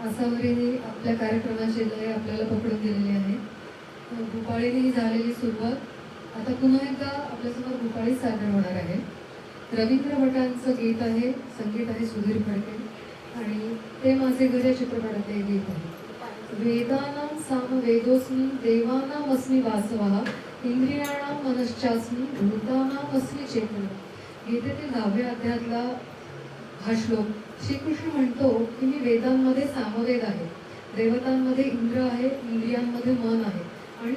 आसावरीने आपल्या कार्यक्रमाचे लय आपल्याला पकडून दिलेली आहे. भूपाळीने झालेली सुरुवात आता पुन्हा एकदा आपल्यासमोर भूपाळी सादर होणार आहे. रवींद्र भटांचं गीत आहे, संगीत आहे सुधीर फडके आणि ते माझे घर या चित्रपटातले गीत आहे. वेदानां सामवेदोऽस्मि देवानामस्मि वासवः इंद्रियाणां मनश्चास्मि भूतानामस्मि चेतना. गीतेतील 10व्या अध्यायातला हा श्लोक. श्रीकृष्ण म्हणतो की मी वेदांमध्ये सामवेद आहे, देवतांमध्ये इंद्र आहे, इंद्रियांमध्ये मन आहे आणि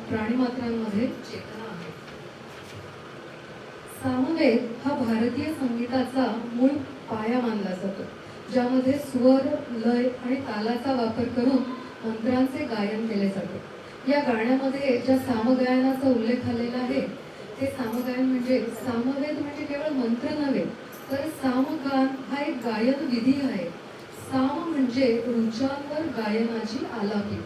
प्राणीमात्रांमध्ये चेतना आहे. सामवेद हा भारतीय संगीताचा मूळ पाया मानला जातो, ज्यामध्ये स्वर, लय आणि तालाचा वापर करून मंत्रांचे गायन केले जाते. या गाण्यामध्ये ज्या सामगायनाचा उल्लेख आलेला आहे ते सामगायन म्हणजे सामवेद म्हणजे केवळ मंत्र नव्हे, तर सामगान हा एक गायन विधी आहे. साम म्हणजे ऋचांवर गायनाची आलापी.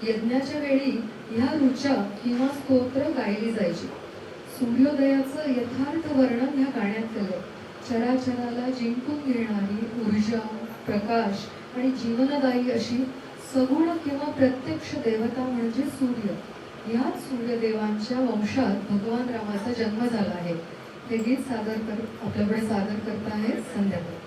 यज्ञाच्या वेळी ह्या ऋचा किंवा स्तोत्र गायली जायची. सूर्योदयाचं यथार्थ वर्णन ह्या गाण्यात केलंय. चराचराला जिंकून घेणारी ऊर्जा, प्रकाश आणि जीवनदायी अशी सगुण किंवा प्रत्यक्ष देवता म्हणजे सूर्य. याच सूर्यदेवांच्या वंशात भगवान रामाचा जन्म झाला आहे. हे गीत आपल्याकडे सादर करत आहे संध्याकाळी.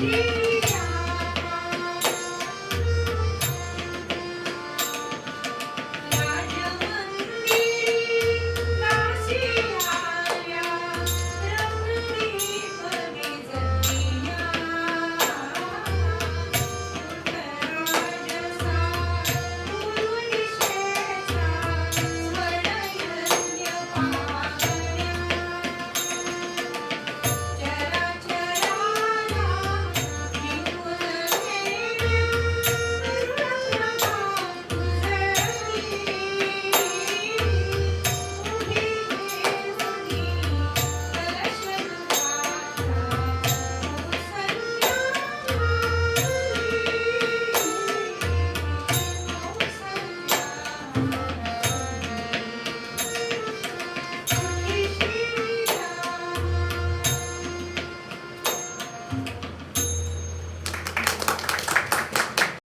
She